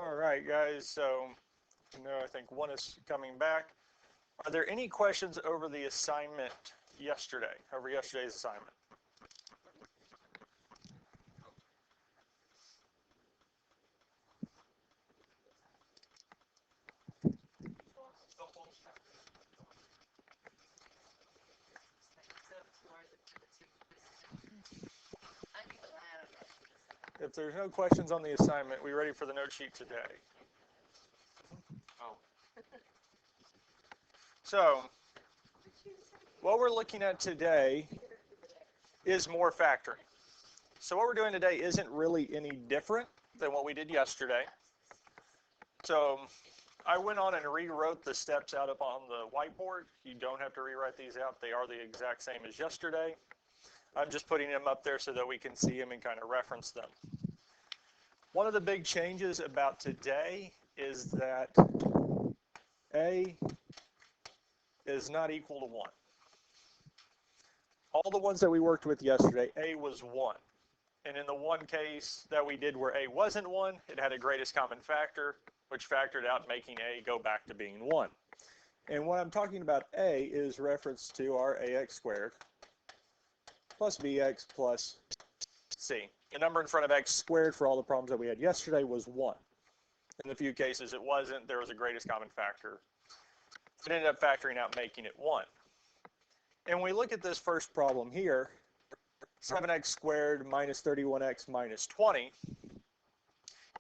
All right, guys, so I think one is coming back. Are there any questions over the assignment yesterday, over yesterday's assignment? If there's no questions on the assignment, we ready for the note sheet today? Oh. So, what we're looking at today is more factoring. So what we're doing today isn't really any different than what we did yesterday. So I went on and rewrote the steps out up on the whiteboard. You don't have to rewrite these out. They are the exact same as yesterday. I'm just putting them up there so that we can see them and kind of reference them. One of the big changes about today is that A is not equal to 1. All the ones that we worked with yesterday, A was 1. And in the one case that we did where A wasn't 1, it had a greatest common factor, which factored out making A go back to being 1. And what I'm talking about A is reference to our AX squared plus BX plus C. The number in front of X squared for all the problems that we had yesterday was 1. In the few cases it wasn't, there was a greatest common factor. It ended up factoring out making it 1. And when we look at this first problem here, 7x squared minus 31x minus 20,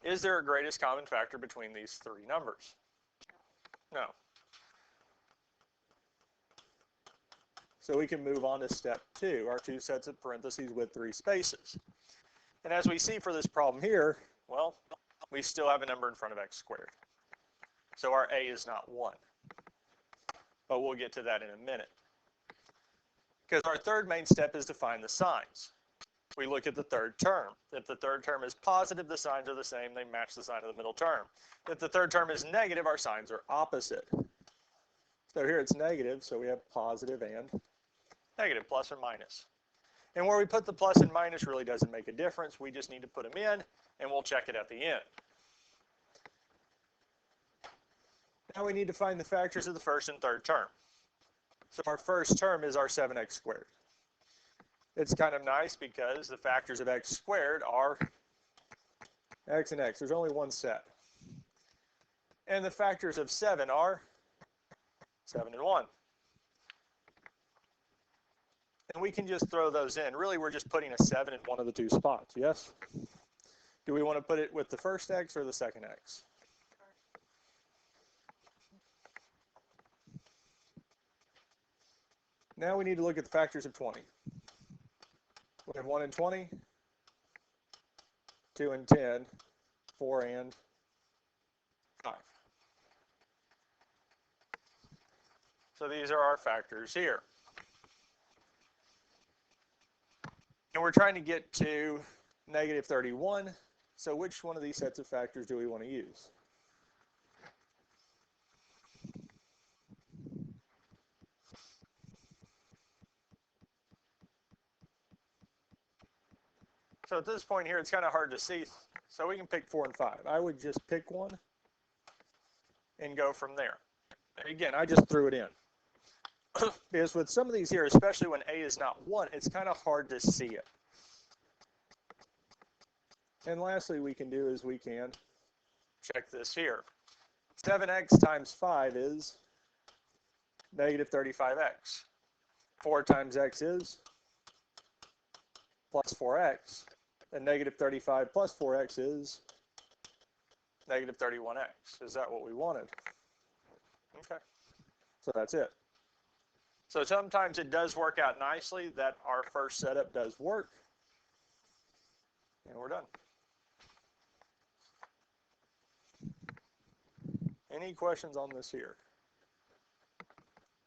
is there a greatest common factor between these three numbers? No. So we can move on to step 2, our 2 sets of parentheses with 3 spaces. And as we see for this problem here, well, we still have a number in front of x squared. So our A is not 1. But we'll get to that in a minute. Because our third main step is to find the signs. We look at the third term. If the third term is positive, the signs are the same. They match the sign of the middle term. If the third term is negative, our signs are opposite. So here it's negative, so we have positive and negative, plus or minus. And where we put the plus and minus really doesn't make a difference. We just need to put them in, and we'll check it at the end. Now we need to find the factors of the first and third term. So our first term is our 7x squared. It's kind of nice because the factors of x squared are x and x. There's only one set. And the factors of 7 are 7 and 1. And we can just throw those in. Really, we're just putting a 7 in one of the two spots, yes? Do we want to put it with the first x or the second x? Now we need to look at the factors of 20. We have 1 and 20, 2 and 10, 4 and 5. So these are our factors here. And we're trying to get to negative 31. So which one of these sets of factors do we want to use? So at this point here, it's kind of hard to see. So we can pick 4 and 5. I would just pick one and go from there. And again, I just threw it in. Because with some of these here, especially when A is not 1, it's kind of hard to see it. And lastly, we can do is we can check this here. 7x times 5 is negative 35x. 4 times x is plus 4x. And negative 35 plus 4x is negative 31x. Is that what we wanted? Okay. So that's it. So sometimes it does work out nicely that our first setup does work. And we're done. Any questions on this here?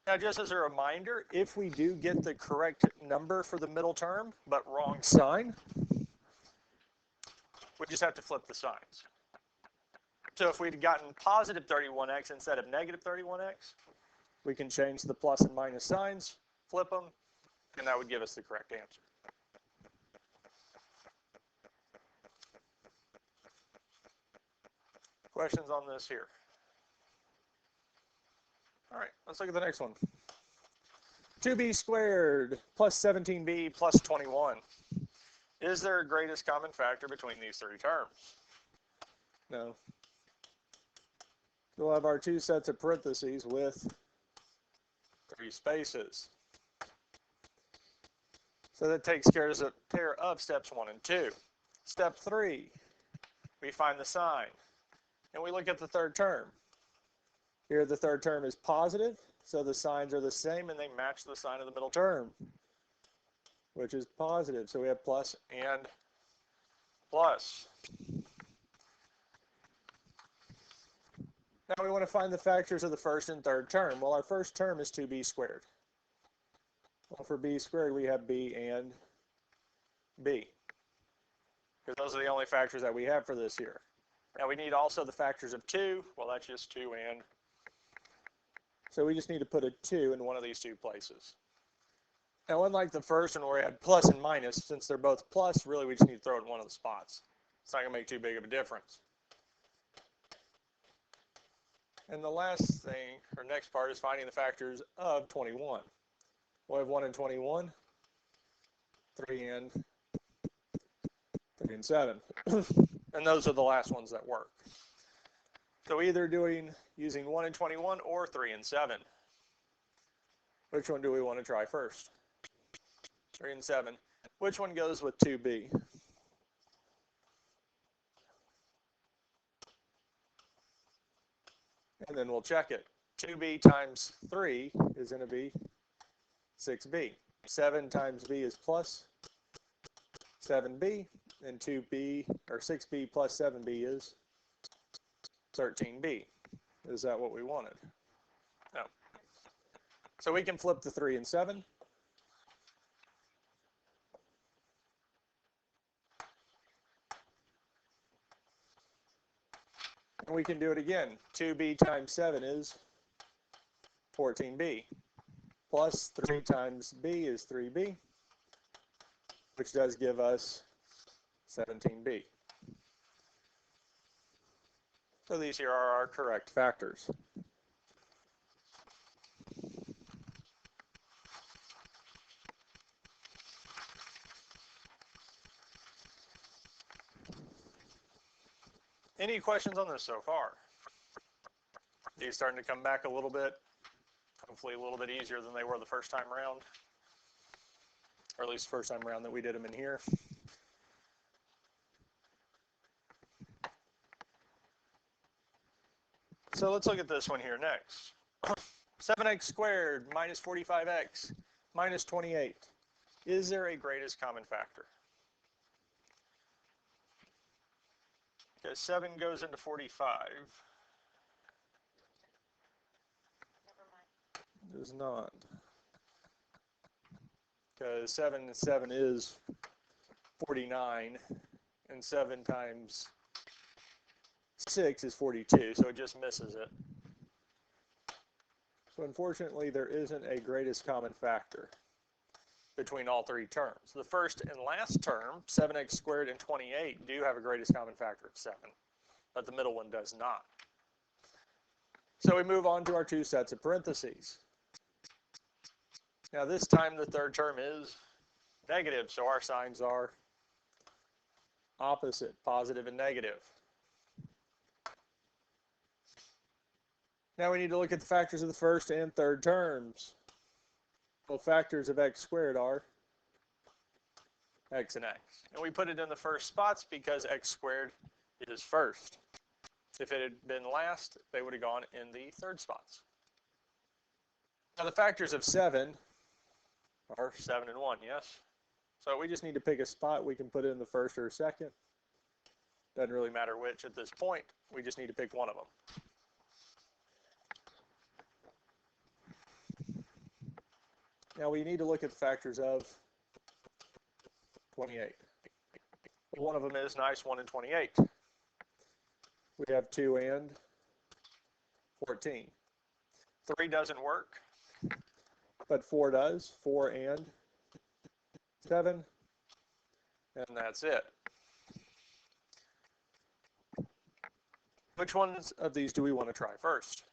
Now, just as a reminder, if we do get the correct number for the middle term, but wrong sign, we just have to flip the signs. So if we'd gotten positive 31x instead of negative 31x, we can change the plus and minus signs, flip them, and that would give us the correct answer. Questions on this here? All right, let's look at the next one. 2b squared plus 17b plus 21. Is there a greatest common factor between these three terms? No. We'll have our two sets of parentheses with three spaces. So that takes care of steps 1 and 2. Step 3, we find the sign, and we look at the third term. Here the third term is positive, so the signs are the same and they match the sign of the middle term, which is positive. So we have plus and plus. Now we want to find the factors of the first and third term. Well, our first term is 2b squared. Well, for b squared, we have b and b, because those are the only factors that we have for this here. Now we need also the factors of 2. Well, that's just 2 and. So we just need to put a 2 in one of these two places. Now, unlike the first one where we had plus and minus, since they're both plus, really we just need to throw it in one of the spots. It's not going to make too big of a difference. And the last thing, or next part, is finding the factors of 21. We'll have 1 and 21, 3 and 7. And those are the last ones that work. So either using 1 and 21 or 3 and 7. Which one do we want to try first? 3 and 7. Which one goes with 2b? And then we'll check it. 2b times 3 is going to be 6b. 7 times b is plus 7b, and 2b, or 6b plus 7b is 13b. Is that what we wanted? No. So we can flip the 3 and 7. And we can do it again. 2b times 7 is 14b. Plus 3 times b is 3b, which does give us 17b. So these here are our correct factors. Any questions on this so far? These starting to come back a little bit, hopefully a little bit easier than they were the first time around, or at least the first time around that we did them in here. So let's look at this one here next. 7x squared minus 45x minus 28. Is there a greatest common factor? Because 7 goes into 45. Does not. Because 7 and 7 is 49, and 7 times 6 is 42, so it just misses it. So unfortunately, there isn't a greatest common factor between all three terms. The first and last term, 7x squared and 28, do have a greatest common factor of 7, but the middle one does not. So we move on to our two sets of parentheses. Now this time the third term is negative, so our signs are opposite, positive and negative. Now we need to look at the factors of the first and third terms. Well, factors of x squared are x and x. And we put it in the first spots because x squared is first. If it had been last, they would have gone in the third spots. Now the factors of 7 are 7 and 1, yes? So we just need to pick a spot. We can put it in the first or second. Doesn't really matter which at this point. We just need to pick one of them. Now we need to look at the factors of 28. One of them is nice, 1 and 28. We have 2 and 14. 3 doesn't work, but 4 does. 4 and 7, and that's it. Which ones of these do we want to try first?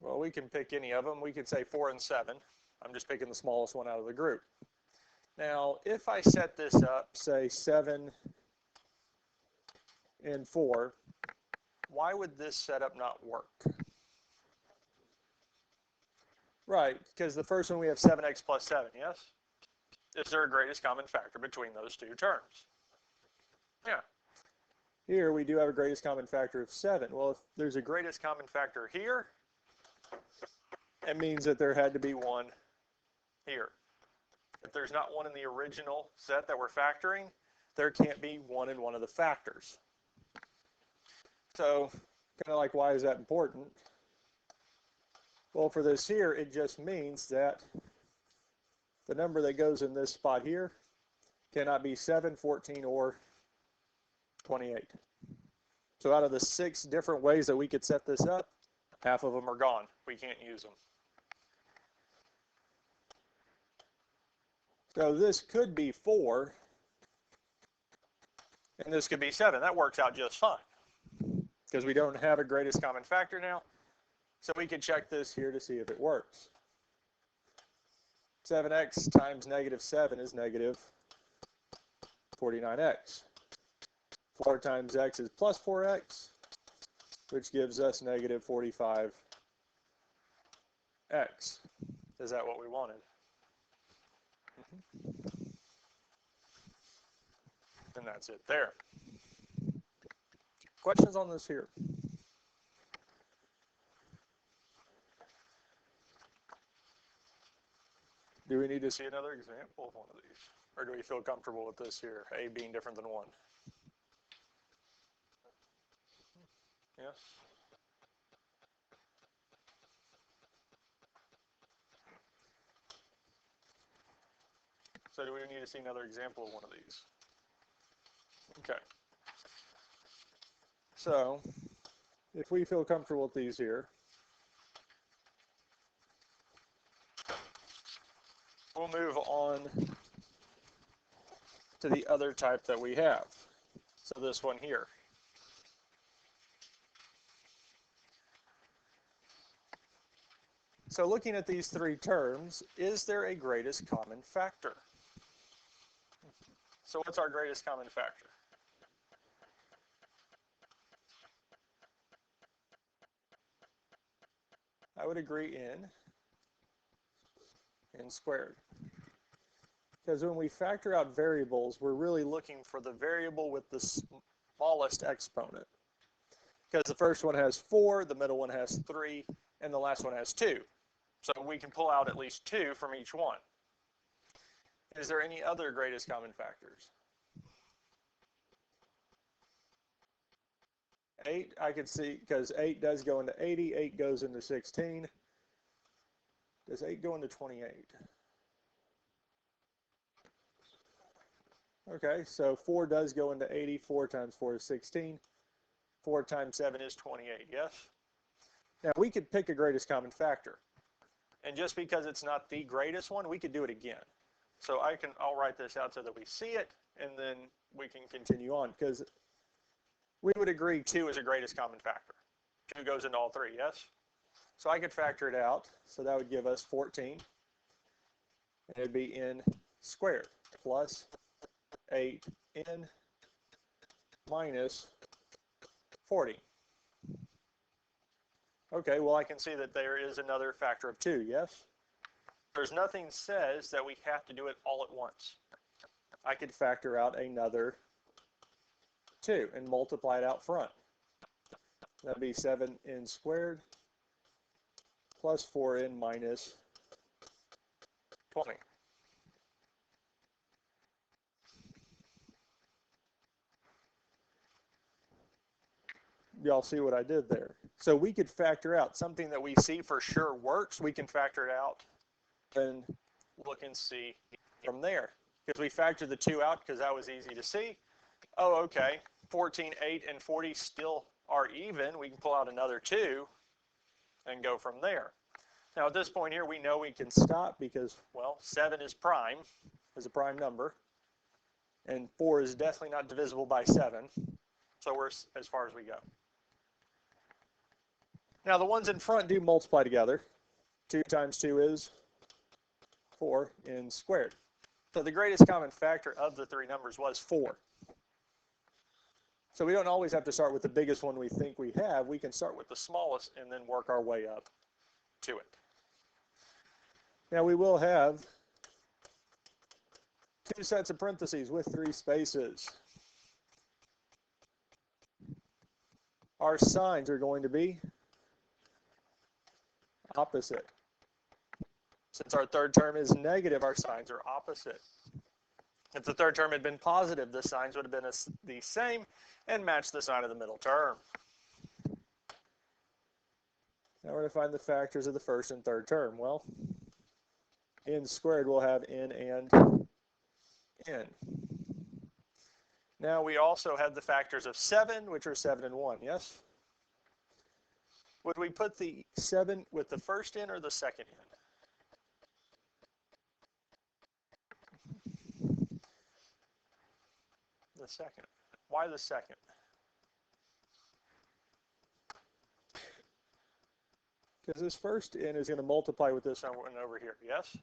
Well, we can pick any of them. We could say 4 and 7. I'm just picking the smallest one out of the group. Now, if I set this up, say 7 and 4, why would this setup not work? Right, because the first one we have 7x plus 7, yes? Is there a greatest common factor between those two terms? Yeah. Here we do have a greatest common factor of 7. Well, if there's a greatest common factor here, it means that there had to be one here. If there's not one in the original set that we're factoring, there can't be one in one of the factors. So, kind of like, why is that important? Well, for this here, it just means that the number that goes in this spot here cannot be 7, 14, or 28. So out of the 6 different ways that we could set this up, half of them are gone. We can't use them. So this could be 4, and this could be 7. That works out just fine, because we don't have a greatest common factor now. So we can check this here to see if it works. 7x times negative 7 is negative 49x. 4 times x is plus 4x, which gives us negative 45x. Is that what we wanted? And that's it there. Questions on this here? Do we need to see another example of one of these? Or do we feel comfortable with this here, a being different than 1? Yes? So do we need to see another example of one of these? Okay. So, if we feel comfortable with these here, we'll move on to the other type that we have. So this one here. So looking at these 3 terms, is there a greatest common factor? So what's our greatest common factor? I would agree n squared. Because when we factor out variables, we're really looking for the variable with the smallest exponent. Because the first one has 4, the middle one has 3, and the last one has 2. So we can pull out at least 2 from each one. Is there any other greatest common factors? 8, I could see, because 8 does go into 80, 8 goes into 16. Does 8 go into 28? Okay, so 4 does go into 80. 4 times 4 is 16. 4 times 7 is 28, yes? Now, we could pick a greatest common factor. And just because it's not the greatest one, we could do it again. So I'll write this out so that we see it, and then we can continue on. Because we would agree 2 is a greatest common factor. 2 goes into all 3, yes? So I could factor it out. So that would give us 14. And it would be n squared plus 8n minus 40. Okay, well, I can see that there is another factor of 2, yes? There's nothing says that we have to do it all at once. I could factor out another 2 and multiply it out front. That'd be 7n squared plus 4n minus 20. Y'all see what I did there? So we could factor out something that we see for sure works. We can factor it out and look and see from there. Because we factored the 2 out because that was easy to see. Oh, okay. 14, 8, and 40 still are even. We can pull out another 2 and go from there. Now at this point here, we know we can stop because, well, 7 is a prime number, and 4 is definitely not divisible by 7, so we're as far as we go. Now the ones in front do multiply together. 2 times 2 is 4 n squared. So the greatest common factor of the three numbers was 4. So we don't always have to start with the biggest one we think we have. We can start with the smallest and then work our way up to it. Now we will have 2 sets of parentheses with 3 spaces. Our signs are going to be opposite. Since our third term is negative, our signs are opposite. If the third term had been positive, the signs would have been the same and matched the sign of the middle term. Now we're going to find the factors of the first and third term. Well, n squared will have n and n. Now we also have the factors of 7, which are 7 and 1, yes? Would we put the 7 with the first n or the second n? The second. Why the second? Because this first n is going to multiply with this one over here, yes?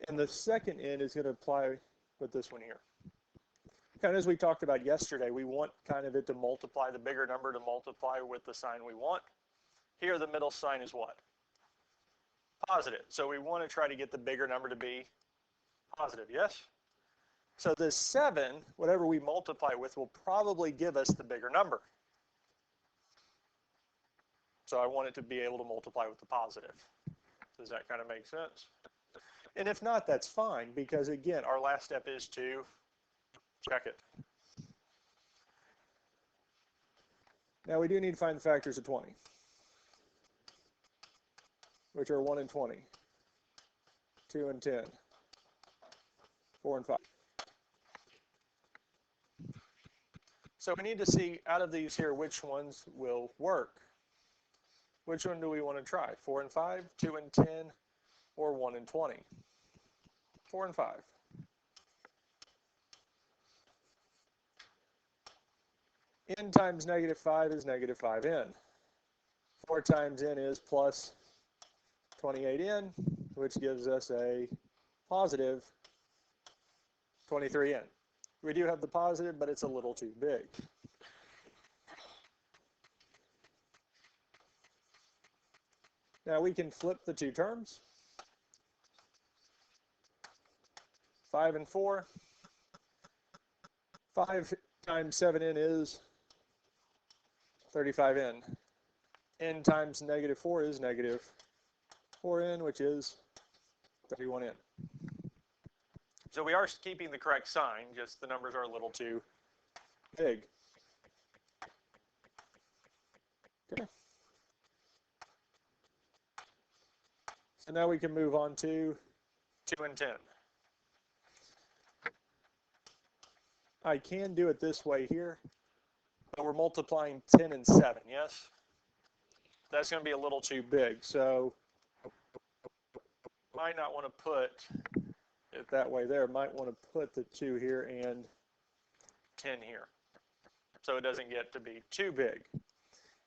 And the second n is going to apply with this one here. Kind of as we talked about yesterday, we want kind of it to multiply, the bigger number to multiply with the sign we want. Here the middle sign is what? Positive. So we want to try to get the bigger number to be positive, yes? So this 7, whatever we multiply with, will probably give us the bigger number. So I want it to be able to multiply with the positive. Does that kind of make sense? And if not, that's fine, because again, our last step is to check it. Now we do need to find the factors of 20, which are 1 and 20, 2 and 10, 4 and 5. So we need to see out of these here which ones will work. Which one do we want to try? 4 and 5, 2 and 10, or 1 and 20? 4 and 5. N times negative 5 is negative 5n. 4 times n is plus 28n, which gives us a positive 23n. We do have the positive, but it's a little too big. Now we can flip the two terms. 5 and 4. 5 times 7n is 35n. N times negative 4 is negative 4n, which is 31n. So we are keeping the correct sign, just the numbers are a little too big. Okay. So now we can move on to 2 and 10. I can do it this way here, but we're multiplying 10 and 7, yes? That's going to be a little too big, so might not want to put it that way there. Might want to put the 2 here and 10 here, so it doesn't get to be too big.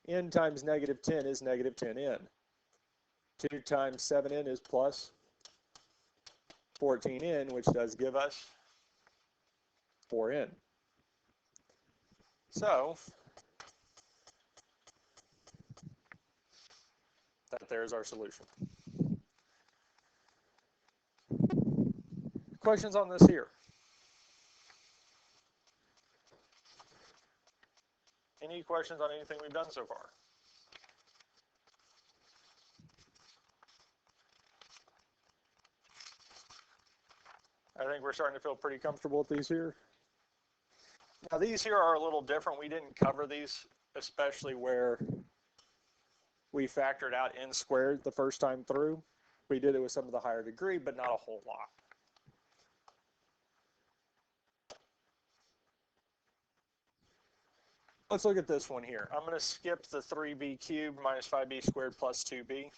N times negative 10 is negative 10n. 2 times 7n is plus 14n, which does give us 4n. So there's our solution. Questions on this here? Any questions on anything we've done so far? I think we're starting to feel pretty comfortable with these here. Now these here are a little different. We didn't cover these, especially where we factored out n squared the first time through. We did it with some of the higher degree, but not a whole lot. Let's look at this one here. I'm going to skip the 3b cubed minus 5b squared plus 2b.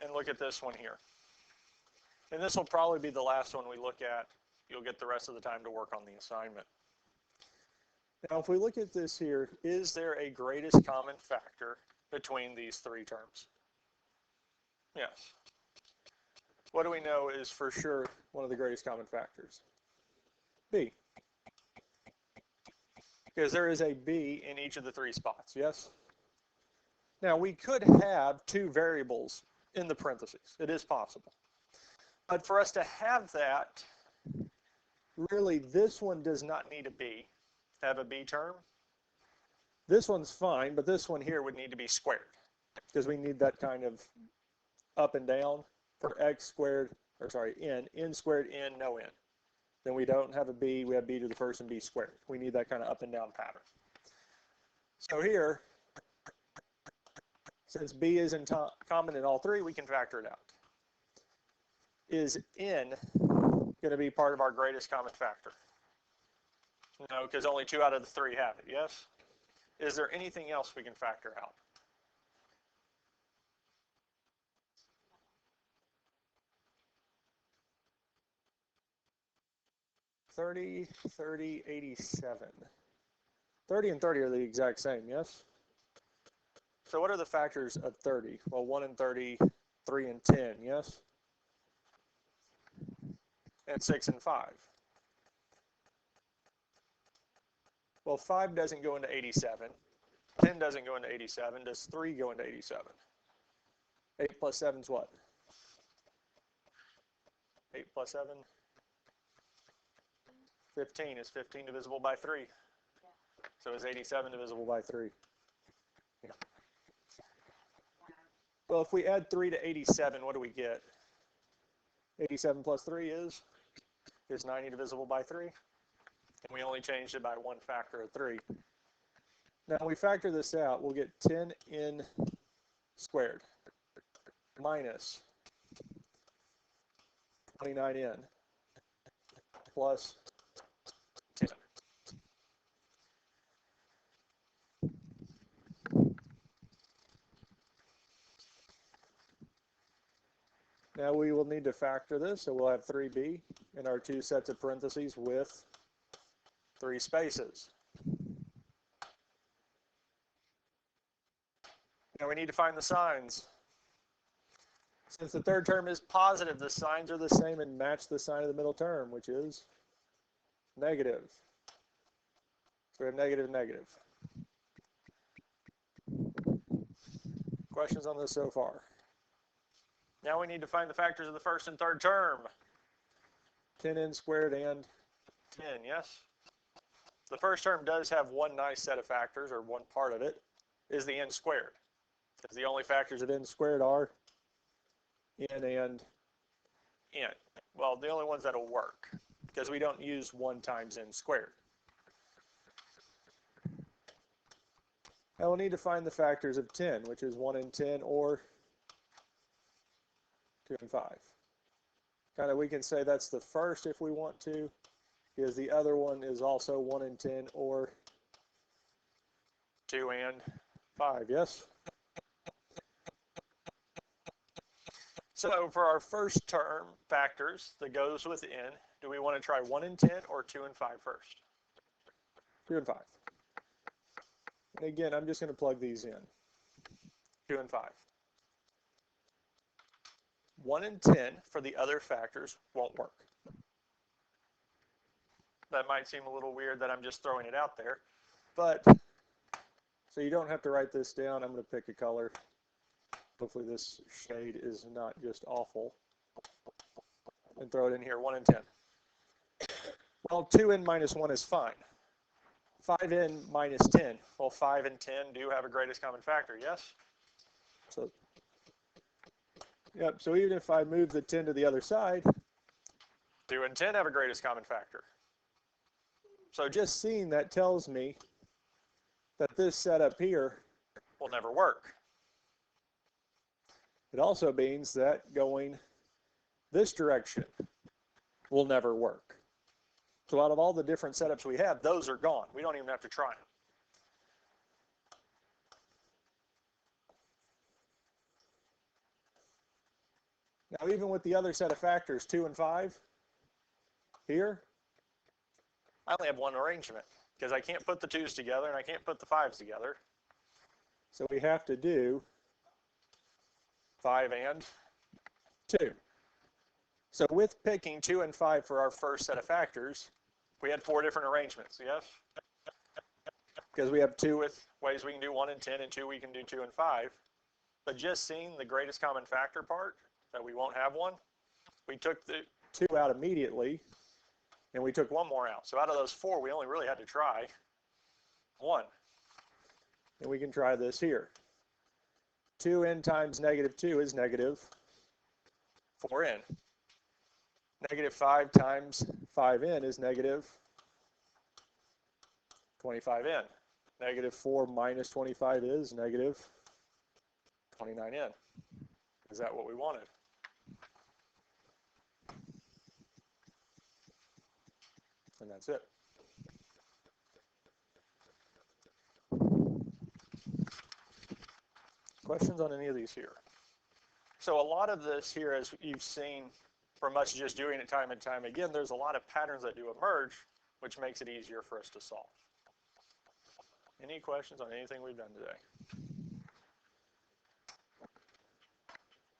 and look at this one here. And this will probably be the last one we look at. You'll get the rest of the time to work on the assignment. Now, if we look at this here, is there a greatest common factor between these three terms? Yes. What do we know is for sure one of the greatest common factors? B. Because there is a B in each of the three spots, yes? Now, we could have two variables in the parentheses. It is possible. But for us to have that, really, this one does not need a B, have a B term. This one's fine, but this one here would need to be squared because we need that kind of up and down for x squared, or sorry, n squared, n, no n. Then we don't have a B, we have B to the first and B squared. We need that kind of up and down pattern. So here, since B is common in all three, we can factor it out. Is n going to be part of our greatest common factor? No, because only 2 out of the 3 have it, yes? Is there anything else we can factor out? $30, $30, $87. 30 and 30 are the exact same, yes? So what are the factors of 30? Well, 1 and 30, 3 and 10, yes? And 6 and 5. Well, 5 doesn't go into 87. 10 doesn't go into 87. Does 3 go into 87? 8 plus 7 is what? 8 plus 7? 15. Is 15 divisible by 3? So is 87 divisible by 3? Yeah. Well, if we add 3 to 87, what do we get? 87 plus 3 is 90 divisible by 3. And we only changed it by one factor of 3. Now, when we factor this out, we'll get 10n squared minus 29n plus 10. Now we will need to factor this, so we'll have 3b in our two sets of parentheses with 3 spaces. Now we need to find the signs. Since the third term is positive, the signs are the same and match the sign of the middle term, which is negative. So we have negative, negative. Questions on this so far? Now we need to find the factors of the first and third term. 10n squared and 10, yes? The first term does have one nice set of factors, or one part of it, is the n squared. Because the only factors of n squared are n and n. Well, the only ones that'll work, because we don't use 1 times n squared. Now we'll need to find the factors of 10, which is 1 and 10, or 2 and 5. Kind of, we can say that's the first if we want to, because the other one is also 1 and 10, or 2 and 5, yes? So for our first term factors that goes with n, do we want to try 1 and 10 or 2 and 5 first? 2 and 5. And again, I'm just going to plug these in. 2 and 5. 1 and 10 for the other factors won't work. That might seem a little weird that I'm just throwing it out there, but so you don't have to write this down. I'm going to pick a color. Hopefully this shade is not just awful. And throw it in here, 1 and 10. Well, 2n minus 1 is fine. 5n minus 10. Well, 5 and 10 do have a greatest common factor, yes? So, yep, so even if I move the 10 to the other side, 2 and 10 have a greatest common factor. So just seeing that tells me that this setup here will never work. It also means that going this direction will never work. So out of all the different setups we have, those are gone. We don't even have to try them. Now, even with the other set of factors, 2 and 5, here, I only have one arrangement because I can't put the 2's together and I can't put the 5's together. So we have to do 5 and 2. So with picking 2 and 5 for our first set of factors, we had 4 different arrangements, yes? Because we have 2 with ways we can do 1 and 10, and 2 we can do 2 and 5. But just seeing the greatest common factor part, that we won't have one, we took the 2 out immediately, and we took 1 more out. So out of those 4, we only really had to try 1. And we can try this here. 2n times negative 2 is negative 4n. Negative 5 times 5n is negative 25n. Negative 4 minus 25 is negative 29n. Is that what we wanted? And that's it. Questions on any of these here? So a lot of this here, as you've seen from us just doing it time and time again, there's a lot of patterns that do emerge, which makes it easier for us to solve. Any questions on anything we've done today?